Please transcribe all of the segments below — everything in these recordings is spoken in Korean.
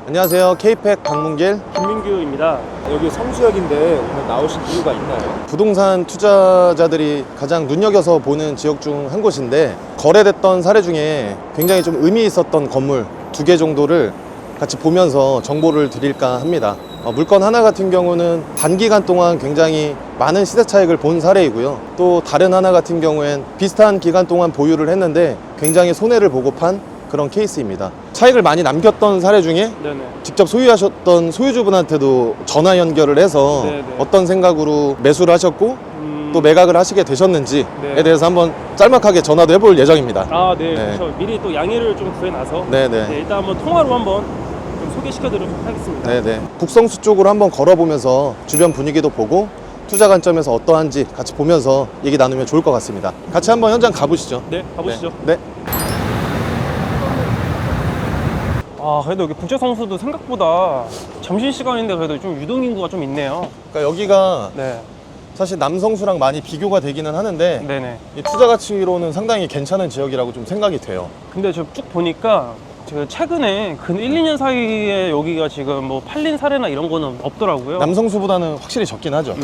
안녕하세요. K팩 방문길 김민규입니다. 여기 성수역인데 오늘 나오신 이유가 있나요? 부동산 투자자들이 가장 눈여겨서 보는 지역 중 한 곳인데, 거래됐던 사례 중에 굉장히 좀 의미 있었던 건물 2개 정도를 같이 보면서 정보를 드릴까 합니다. 물건 하나 같은 경우는 단기간 동안 굉장히 많은 시세 차익을 본 사례이고요. 또 다른 하나 같은 경우엔 비슷한 기간 동안 보유를 했는데 굉장히 손해를 보고 판 그런 케이스입니다. 차익을 많이 남겼던 사례 중에 네네. 직접 소유하셨던 소유주분한테도 전화 연결을 해서 네네. 어떤 생각으로 매수를 하셨고 또 매각을 하시게 되셨는지에 네. 대해서 한번 짤막하게 전화도 해볼 예정입니다. 아, 네. 네. 그렇죠. 미리 또 양해를 좀 구해놔서 네네. 네, 일단 한번 통화로 한번 좀 소개시켜드리도록 하겠습니다. 네네. 북성수 쪽으로 한번 걸어보면서 주변 분위기도 보고 투자 관점에서 어떠한지 같이 보면서 얘기 나누면 좋을 것 같습니다. 같이 한번 현장 가보시죠. 네, 가보시죠. 네. 아, 그래도 여기 북제성수도 생각보다 점심시간인데 그래도 좀 유동인구가 좀 있네요. 그러니까 여기가 네. 사실 남성수랑 많이 비교가 되기는 하는데 네네. 이 투자 가치로는 상당히 괜찮은 지역이라고 좀 생각이 돼요. 근데 저 쭉 보니까 제가 최근에 근 1, 2년 사이에 여기가 지금 뭐 팔린 사례나 이런 거는 없더라고요. 남성수보다는 확실히 적긴 하죠.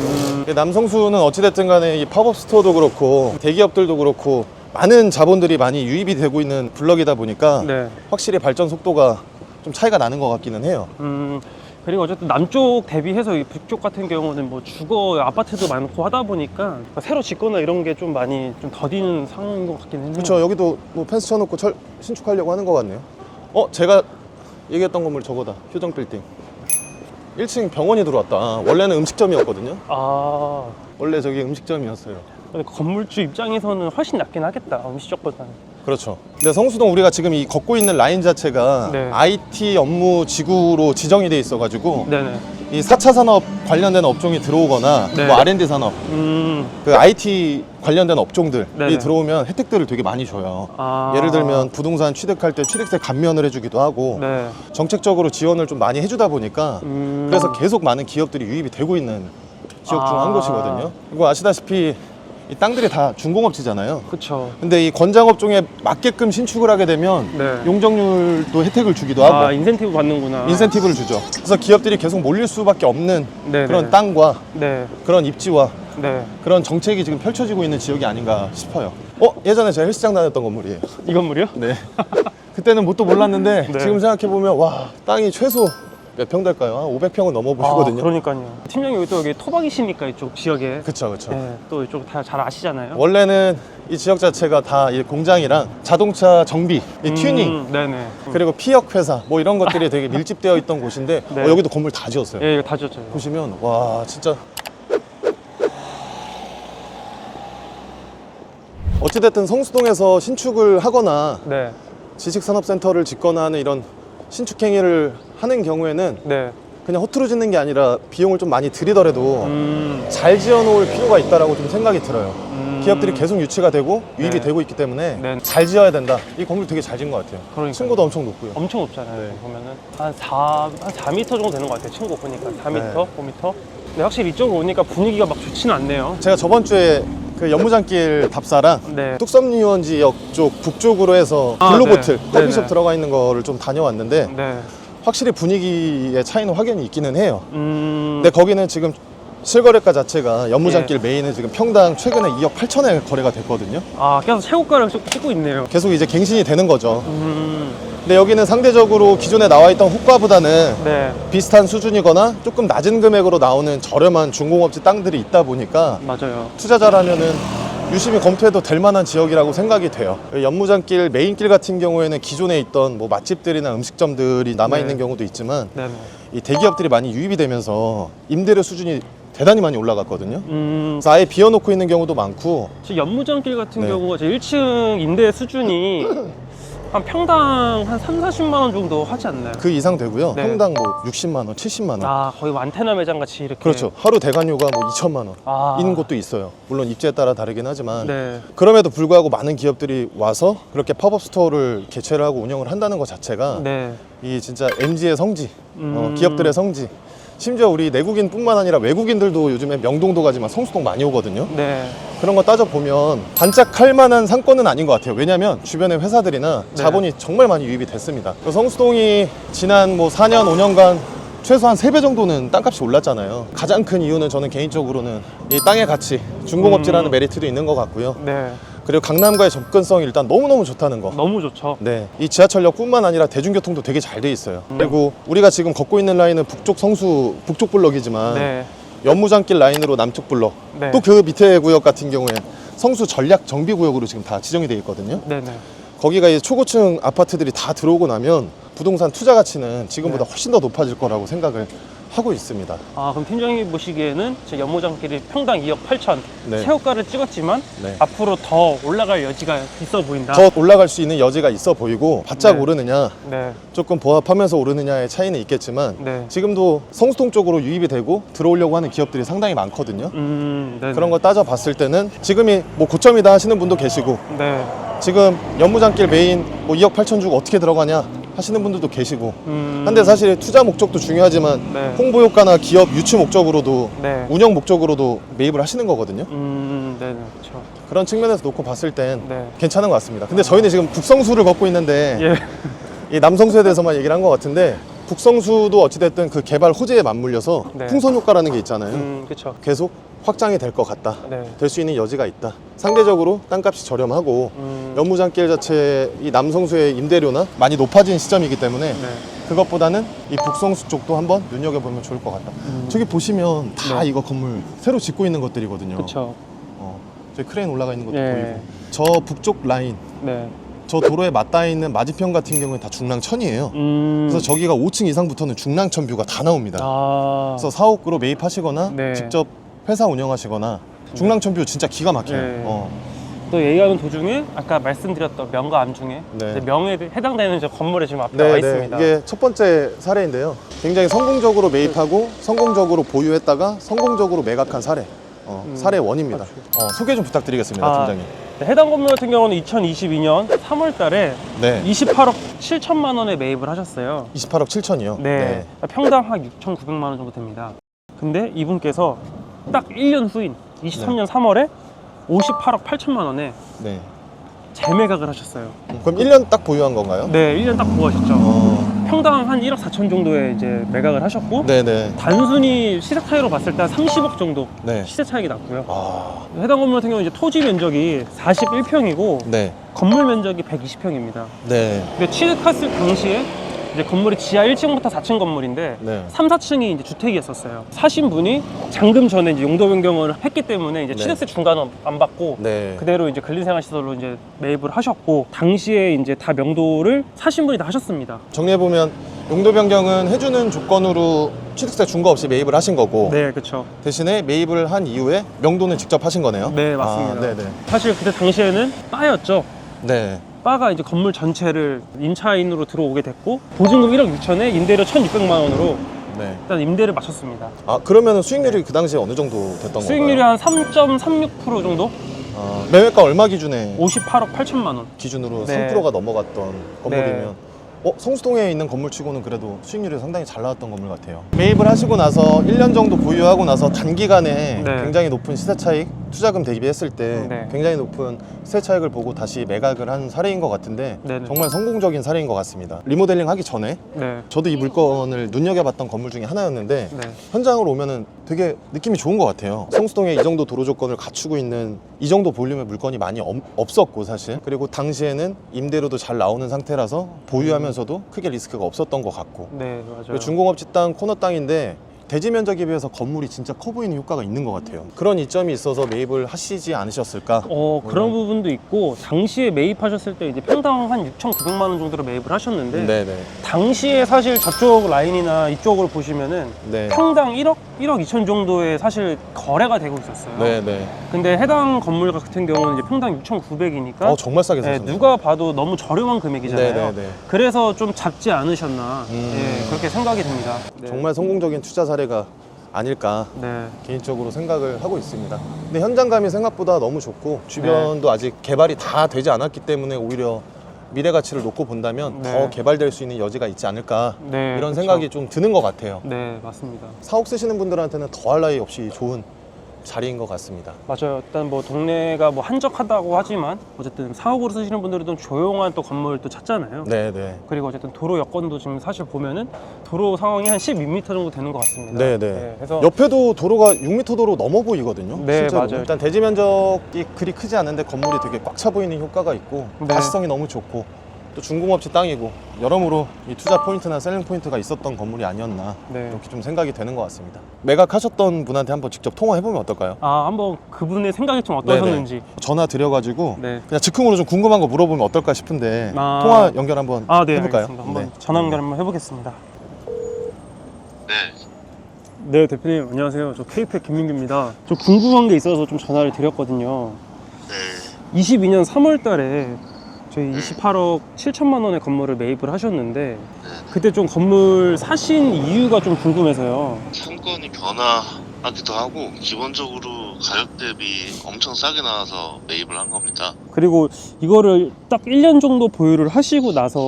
남성수는 어찌됐든 간에 이 팝업 스토어도 그렇고 대기업들도 그렇고 많은 자본들이 많이 유입이 되고 있는 블럭이다 보니까 네. 확실히 발전 속도가 좀 차이가 나는 것 같기는 해요. 그리고 어쨌든 남쪽 대비해서 이 북쪽 같은 경우는 뭐 주거 아파트도 많고 하다 보니까 새로 짓거나 이런 게 좀 많이 좀 더디는 상황인 것 같긴 해요. 그렇죠. 여기도 뭐 펜스 쳐놓고 신축하려고 하는 것 같네요. 제가 얘기했던 건물 저거다. 효정 빌딩. 1층 병원이 들어왔다. 원래는 음식점이었거든요. 아, 원래 저기 음식점이었어요. 근데 건물주 입장에서는 훨씬 낫긴 하겠다, 음식점보다는. 그렇죠. 근데 성수동 우리가 지금 이 걷고 있는 라인 자체가 네. IT 업무 지구로 지정이 돼 있어가지고 네네. 이 4차 산업 관련된 업종이 들어오거나 네. 뭐 R&D 산업, 음, 그 IT 관련된 업종들이 네네. 들어오면 혜택들을 되게 많이 줘요. 아. 예를 들면 부동산 취득할 때 취득세 감면을 해주기도 하고 네. 정책적으로 지원을 좀 많이 해주다 보니까 그래서 계속 많은 기업들이 유입이 되고 있는 지역 중 한 아. 곳이거든요. 그리고 아시다시피 이 땅들이 다 중공업지잖아요. 그쵸. 근데 이 권장업종에 맞게끔 신축을 하게 되면 네. 용적률도 혜택을 주기도 하고 아, 인센티브 받는구나. 인센티브를 주죠. 그래서 기업들이 계속 몰릴 수밖에 없는 네네. 그런 땅과 네. 그런 입지와 네. 그런 정책이 지금 펼쳐지고 있는 지역이 아닌가 싶어요. 예전에 제가 헬스장 다녔던 건물이에요. 이 건물이요? 네. 그때는 뭣도 몰랐는데 네. 지금 생각해보면 와, 땅이 최소 몇 평 될까요? 한 500평은 넘어 보이거든요. 아, 그러니까요. 팀장님 여기 또 여기 토박이시니까 이쪽 지역에. 그쵸, 그쵸. 네, 또 이쪽 다 잘 아시잖아요. 원래는 이 지역 자체가 다 이 공장이랑 자동차 정비, 이 튜닝, 네네. 그리고 피역 회사 뭐 이런 것들이 되게 밀집되어 있던 곳인데 네. 여기도 건물 다 지었어요. 예, 이거 다 지었죠. 보시면 와, 진짜 어찌됐든 성수동에서 신축을 하거나 네. 지식산업센터를 짓거나 하는 이런 신축행위를 하는 경우에는 네. 그냥 허투루 짓는 게 아니라 비용을 좀 많이 들이더라도 잘 지어놓을 필요가 있다라고 좀 생각이 들어요. 기업들이 계속 유치가 되고 유입이 네. 되고 있기 때문에 네. 잘 지어야 된다. 이 건물 되게 잘 지은 것 같아요. 그러니까요. 층고도 엄청 높고요. 엄청 높잖아요. 네. 보면은 한 4m 정도 되는 것 같아요. 층고 보니까 4m, 네. 5m. 근데 확실히 이쪽으로 오니까 분위기가 막 좋지는 않네요. 제가 저번 주에 그 연무장길 답사랑 네. 뚝섬유원지역 쪽 북쪽으로 해서 아, 블루보틀 네. 커피숍 네네. 들어가 있는 거를 좀 다녀왔는데 네. 확실히 분위기의 차이는 확연히 있기는 해요. 음. 근데 거기는 지금 실거래가 자체가 연무장길 예. 메인은 지금 평당 최근에 2억 8천에 거래가 됐거든요. 아, 계속 최고가를 찍고 있네요. 계속 이제 갱신이 되는 거죠. 근데 여기는 상대적으로 기존에 나와 있던 호가보다는 네. 비슷한 수준이거나 조금 낮은 금액으로 나오는 저렴한 중공업지 땅들이 있다 보니까 맞아요. 투자자라면은 유심히 검토해도 될 만한 지역이라고 생각이 돼요. 연무장길 메인길 같은 경우에는 기존에 있던 뭐 맛집들이나 음식점들이 남아있는 네. 경우도 있지만 네네. 이 대기업들이 많이 유입이 되면서 임대료 수준이 대단히 많이 올라갔거든요. 음. 그래서 아예 비워놓고 있는 경우도 많고. 저 연무장길 같은 네. 경우가 제 1층 임대 수준이 한 평당 한 3, 40만 원 정도 하지 않나요? 그 이상 되고요. 네. 평당 뭐 60만 원, 70만 원. 아, 거의 안테나 매장 같이 이렇게. 그렇죠. 하루 대관료가 뭐 2천만 원 아. 인 곳도 있어요. 물론 입지에 따라 다르긴 하지만 네. 그럼에도 불구하고 많은 기업들이 와서 그렇게 팝업 스토어를 개최를 하고 운영을 한다는 것 자체가 네. 이 진짜 MG의 성지, 기업들의 성지. 심지어 우리 내국인뿐만 아니라 외국인들도 요즘에 명동도 가지만 성수동 많이 오거든요. 네. 그런 거 따져보면 반짝할 만한 상권은 아닌 것 같아요. 왜냐면 주변의 회사들이나 네. 자본이 정말 많이 유입이 됐습니다. 성수동이 지난 뭐 4년, 5년간 최소한 3배 정도는 땅값이 올랐잖아요. 가장 큰 이유는 저는 개인적으로는 이 땅의 가치, 준공업지라는 메리트도 있는 것 같고요. 네. 그리고 강남과의 접근성이 일단 너무너무 좋다는 거. 너무 좋죠. 네, 이 지하철역뿐만 아니라 대중교통도 되게 잘 돼 있어요. 그리고 우리가 지금 걷고 있는 라인은 북쪽 성수 북쪽 블럭이지만 네. 연무장길 라인으로 남쪽 블럭, 네. 또 그 밑에 구역 같은 경우에 성수 전략 정비 구역으로 지금 다 지정이 돼 있거든요. 네네. 거기가 이제 초고층 아파트들이 다 들어오고 나면 부동산 투자 가치는 지금보다 네. 훨씬 더 높아질 거라고 생각을 하고 있습니다. 아, 그럼 팀장님 보시기에는 제 연무장길이 평당 2억 8천 네. 최고가를 찍었지만 네. 앞으로 더 올라갈 여지가 있어 보인다. 더 올라갈 수 있는 여지가 있어 보이고 바짝 네. 오르느냐 네. 조금 보합하면서 오르느냐의 차이는 있겠지만 네. 지금도 성수동 쪽으로 유입이 되고 들어오려고 하는 기업들이 상당히 많거든요. 네네. 그런 걸 따져봤을 때는 지금이 뭐 고점이다 하시는 분도 계시고 네. 지금 연무장길 메인 뭐 2억 8천 주고 어떻게 들어가냐 하시는 분들도 계시고 근데 사실 투자 목적도 중요하지만 네. 홍보 효과나 기업 유치 목적으로도 네. 운영 목적으로도 매입을 하시는 거거든요. 네네. 그렇죠. 그런 측면에서 놓고 봤을 땐 네. 괜찮은 것 같습니다. 근데 저희는 지금 북성수를 걷고 있는데 예. 이 남성수에 대해서만 얘기를 한 것 같은데 북성수도 어찌됐든 그 개발 호재에 맞물려서 네. 풍선 효과라는 게 있잖아요. 그렇죠. 계속 확장이 될 것 같다. 네. 될 수 있는 여지가 있다. 상대적으로 땅값이 저렴하고 연무장길 자체 이 남성수의 임대료나 많이 높아진 시점이기 때문에 네. 그것보다는 이 북성수 쪽도 한번 눈여겨보면 좋을 것 같다. 저기 보시면 다 네. 이거 건물 새로 짓고 있는 것들이거든요. 그렇죠. 저기 크레인 올라가 있는 것도 예. 보이고 저 북쪽 라인 네. 저 도로에 맞닿아 있는 맞은편 같은 경우는 다 중랑천이에요. 그래서 저기가 5층 이상부터는 중랑천 뷰가 다 나옵니다. 아. 그래서 사옥으로 매입하시거나 네. 직접 회사 운영하시거나 중랑천 뷰 진짜 기가 막혀요. 네. 또 얘기하는 도중에 아까 말씀드렸던 명과 암 중에 네. 이제 명에 해당되는 저 건물이 지금 앞에 나와 있습니다. 이게 첫 번째 사례인데요. 굉장히 성공적으로 매입하고 성공적으로 보유했다가 성공적으로 매각한 사례. 사례 원입니다. 소개 좀 부탁드리겠습니다, 아, 팀장님. 네, 해당 건물 같은 경우는 2022년 3월 달에 네. 28억 7천만 원에 매입을 하셨어요. 28억 7천이요. 네. 평당 한 6,900만 원 정도 됩니다. 근데 이분께서 딱 1년 후인 23년 3월에 58억 8천만 원에 네. 재매각을 하셨어요. 그럼 1년 딱 보유한 건가요? 네, 1년 딱 보유하셨죠. 어. 평당 한 1억 4천 정도에 이제 매각을 하셨고 네네. 단순히 시세 차이로 봤을 때 한 30억 정도 네. 시세 차익이 났고요. 아. 해당 건물 같은 경우는 이제 토지 면적이 41평이고 네. 건물 면적이 120평입니다. 네. 근데 취득했을 당시에 이제 건물이 지하 1층부터 4층 건물인데 네. 3, 4층이 이제 주택이었었어요. 사신 분이 잔금 전에 이제 용도 변경을 했기 때문에 이제 네. 취득세 중간은 안 받고 네. 그대로 이제 근린생활시설로 이제 매입을 하셨고 당시에 이제 다 명도를 사신 분이 다 하셨습니다. 정리해보면 용도 변경은 해주는 조건으로 취득세 준 거 없이 매입을 하신 거고 네, 그렇죠. 대신에 매입을 한 이후에 명도는 직접 하신 거네요. 네, 맞습니다. 아, 네네. 사실 그때 당시에는 바였죠. 네. 바가 이제 건물 전체를 임차인으로 들어오게 됐고 보증금 1억 6천에 임대료 1,600만 원으로 네. 일단 임대를 마쳤습니다. 아 그러면 수익률이 그 당시에 어느 정도 됐던 수익률이 건가요? 한 3.36% 정도? 아, 매매가 얼마 기준에 58억 8천만 원. 기준으로 네. 3%가 넘어갔던 건물이면 네. 성수동에 있는 건물치고는 그래도 수익률이 상당히 잘 나왔던 건물 같아요. 매입을 하시고 나서 1년 정도 보유하고 나서 단기간에 네. 굉장히 높은 시세 차익, 투자금 대비했을 때 네. 굉장히 높은 시세 차익을 보고 다시 매각을 한 사례인 것 같은데 네네. 정말 성공적인 사례인 것 같습니다. 리모델링 하기 전에 네. 저도 이 물건을 눈여겨봤던 건물 중에 하나였는데 네. 현장으로 오면은 되게 느낌이 좋은 것 같아요. 성수동에 이 정도 도로 조건을 갖추고 있는 이 정도 볼륨의 물건이 많이 없었고 사실 그리고 당시에는 임대료도 잘 나오는 상태라서 보유하면서도 크게 리스크가 없었던 것 같고 네, 맞아요. 그리고 중공업지 땅 코너 땅인데 대지 면적에 비해서 건물이 진짜 커 보이는 효과가 있는 것 같아요. 그런 이점이 있어서 매입을 하시지 않으셨을까? 그런 부분도 있고 당시에 매입하셨을 때 이제 평당 한 6,900만 원 정도로 매입을 하셨는데 네네. 당시에 사실 저쪽 라인이나 이쪽을 보시면은 네. 평당 1억 2천 정도에 사실 거래가 되고 있었어요. 네네. 근데 해당 건물 같은 경우는 이제 평당 6,900이니까 정말 싸게 네, 샀네요. 누가 봐도 너무 저렴한 금액이잖아요. 네네네. 그래서 좀 작지 않으셨나 예, 그렇게 생각이 듭니다. 네. 정말 성공적인 투자 사례가 아닐까 네. 개인적으로 생각을 하고 있습니다. 근데 현장감이 생각보다 너무 좋고 주변도 아직 개발이 다 되지 않았기 때문에 오히려 미래 가치를 놓고 본다면 네. 더 개발될 수 있는 여지가 있지 않을까 네, 이런 그쵸. 생각이 좀 드는 것 같아요. 네, 맞습니다. 사옥 쓰시는 분들한테는 더할 나위 없이 좋은 자리인 것 같습니다. 맞아요. 일단 뭐 동네가 뭐 한적하다고 하지만 어쨌든 사옥으로 쓰시는 분들은 좀 조용한 또 건물을 또 찾잖아요. 네네. 그리고 어쨌든 도로 여건도 지금 사실 보면은 도로 상황이 한 12m 정도 되는 것 같습니다. 네네. 그래서 옆에도 도로가 6m 도로 넘어 보이거든요. 네, 실제로. 맞아요. 일단 대지 면적이 그리 크지 않은데 건물이 되게 꽉 차 보이는 효과가 있고 네. 가시성이 너무 좋고 또 중공업지 땅이고 여러모로 이 투자 포인트나 셀링 포인트가 있었던 건물이 아니었나 네. 이렇게 좀 생각이 되는 것 같습니다. 매각하셨던 분한테 한번 직접 통화해보면 어떨까요? 한번 그분의 생각이 좀 어떠셨는지. 전화 드려가지고 네. 그냥 즉흥으로 좀 궁금한 거 물어보면 어떨까 싶은데 아. 통화 연결 한번 네, 해볼까요? 알겠습니다. 한번 네. 전화 연결 한번 해보겠습니다. 네, 네, 대표님 안녕하세요. 저 K팩 김민규입니다. 저 궁금한 게 있어서 좀 전화를 드렸거든요. 네, 22년 3월 달에 저희 28억 7천만 원의 건물을 매입을 하셨는데 그때 좀 건물 사신 이유가 좀 궁금해서요. 상권이 변화하기도 하고 기본적으로 가격 대비 엄청 싸게 나와서 매입을 한 겁니다. 그리고 이거를 딱 1년 정도 보유를 하시고 나서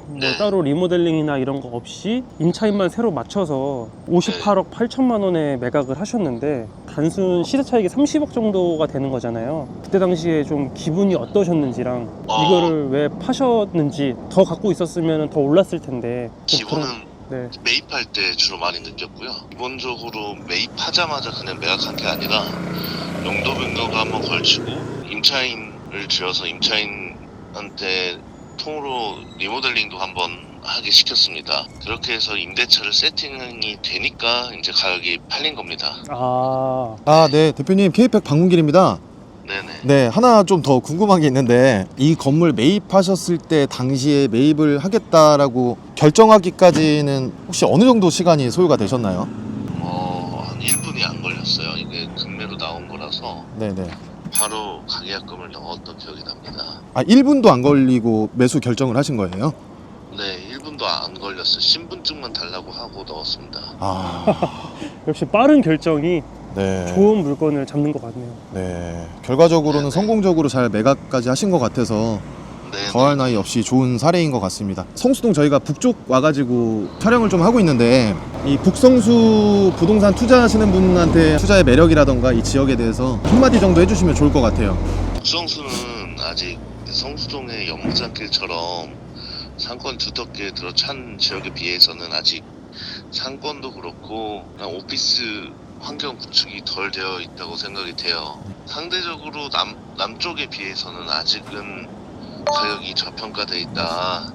뭐 네. 따로 리모델링이나 이런 거 없이 임차인만 새로 맞춰서 58억 8천만 원에 매각을 하셨는데 단순 시세 차익이 30억 정도가 되는 거잖아요. 그때 당시에 좀 기분이 어떠셨는지랑 이거를 왜 파셨는지, 더 갖고 있었으면 더 올랐을 텐데 좀 기분은 네. 매입할 때 주로 많이 느꼈고요. 기본적으로 매입하자마자 그냥 매각한 게 아니라 용도 변경과 한번 걸치고 임차인을 들여서 임차인한테 통으로 리모델링도 한번 하게 시켰습니다. 그렇게 해서 임대차를 세팅이 되니까 이제 가격이 팔린 겁니다. 네, 대표님 K팩 박문길입니다. 네네. 네, 하나 좀 더 궁금한 게 있는데 이 건물 매입하셨을 때 당시에 매입을 하겠다라고 결정하기까지는 혹시 어느 정도 시간이 소요가 되셨나요? 한 1분이 안 걸렸어요. 이게 금매로 나온 거라서 네네. 바로 가계약금을 넣었던 기억이 납니다. 1분도 안 걸리고 매수 결정을 하신 거예요? 네, 1분도 안 걸렸어요. 신분증만 달라고 하고 넣었습니다. 역시 빠른 결정이 네. 좋은 물건을 잡는 것 같네요. 네. 결과적으로는 성공적으로 잘 매각까지 하신 것 같아서 네, 더할 나위 없이 좋은 사례인 것 같습니다. 성수동 저희가 북쪽 와가지고 촬영을 좀 하고 있는데 이 북성수 부동산 투자하시는 분한테 투자의 매력이라던가 이 지역에 대해서 한마디 정도 해주시면 좋을 것 같아요. 북성수는 아직 성수동의 연무장길처럼 상권 두텁게 들어찬 지역에 비해서는 아직 상권도 그렇고 그냥 오피스 환경 구축이 덜 되어 있다고 생각이 돼요. 상대적으로 남쪽에 비해서는 아직은 가격이 저평가되어 있다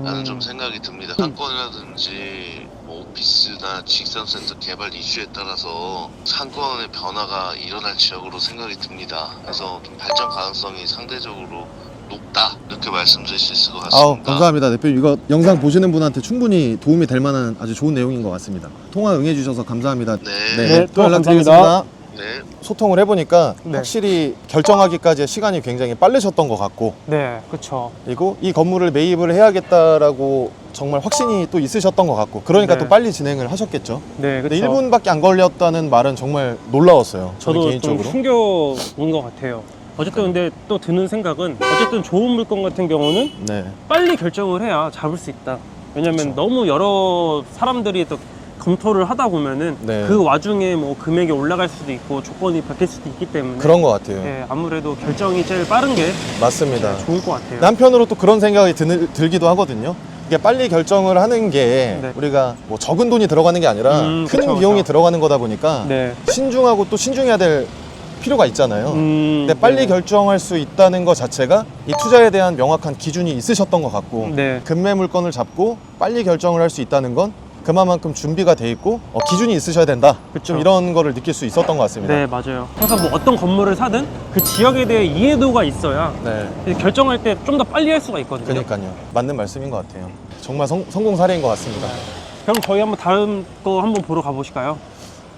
라는 좀 생각이 듭니다. 상권이라든지 뭐 오피스나 직선센터 개발 이슈에 따라서 상권의 변화가 일어날 지역으로 생각이 듭니다. 그래서 좀 발전 가능성이 상대적으로 높다 이렇게 말씀드릴 수 있을 것 같습니다. 감사합니다 대표님. 이거 영상 보시는 분한테 충분히 도움이 될 만한 아주 좋은 내용인 것 같습니다. 통화 응해주셔서 감사합니다. 네. 또 감사합니다. 연락드리겠습니다. 네. 소통을 해보니까 네. 확실히 결정하기까지의 시간이 굉장히 빠르셨던 것 같고, 네, 그렇죠. 그리고 이 건물을 매입을 해야겠다라고 정말 확신이 또 있으셨던 것 같고, 그러니까 네. 또 빨리 진행을 하셨겠죠. 네, 근데 그렇죠. 1분밖에 안 걸렸다는 말은 정말 놀라웠어요. 저는 저도 좀 개인적으로. 충격인 것 같아요. 어쨌든 근데 또 드는 생각은 어쨌든 좋은 물건 같은 경우는 네. 빨리 결정을 해야 잡을 수 있다. 왜냐면 그쵸. 너무 여러 사람들이 또 검토를 하다 보면은 네. 그 와중에 뭐 금액이 올라갈 수도 있고 조건이 바뀔 수도 있기 때문에 그런 것 같아요. 네, 아무래도 결정이 제일 빠른 게 맞습니다. 좋을 것 같아요. 남편으로 또 그런 생각이 들기도 하거든요. 이게 빨리 결정을 하는 게 네. 우리가 뭐 적은 돈이 들어가는 게 아니라 큰 그쵸, 비용이 그쵸. 들어가는 거다 보니까 네. 신중하고 또 신중해야 될 필요가 있잖아요. 근데 빨리 네. 결정할 수 있다는 것 자체가 이 투자에 대한 명확한 기준이 있으셨던 것 같고, 네. 금매 물건을 잡고 빨리 결정을 할 수 있다는 건 그만큼 준비가 돼 있고 기준이 있으셔야 된다. 그쵸. 좀 이런 거를 느낄 수 있었던 것 같습니다. 네, 맞아요. 항상 뭐 어떤 건물을 사든 그 지역에 대해 이해도가 있어야 네. 결정할 때 좀 더 빨리 할 수가 있거든요. 그러니까요. 맞는 말씀인 것 같아요. 정말 성공 사례인 것 같습니다. 그럼 저희 한번 다음 거 한번 보러 가보실까요?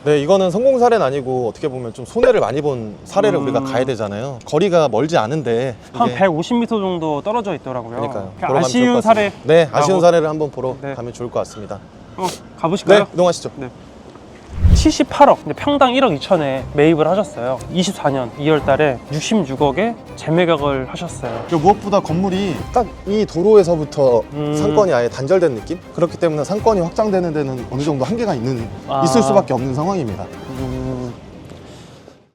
네, 이거는 성공 사례는 아니고 어떻게 보면 좀 손해를 많이 본 사례를 우리가 가야 되잖아요. 거리가 멀지 않은데 한 이게- 150m 정도 떨어져 있더라고요. 그러니까요. 그냥 보러 가면 좋을 아쉬운 것 사례. 같습니다. 네, 아쉬운 라고. 사례를 한번 보러 네. 가면 좋을 것 같습니다. 가보실까요? 네, 이동하시죠. 78억, 평당 1억 2천에 매입을 하셨어요. 24년 2월 달에 66억에 재매각을 하셨어요. 그리고 무엇보다 건물이 딱 이 도로에서부터 상권이 아예 단절된 느낌? 그렇기 때문에 상권이 확장되는 데는 어느 정도 한계가 있을 수밖에 없는 상황입니다.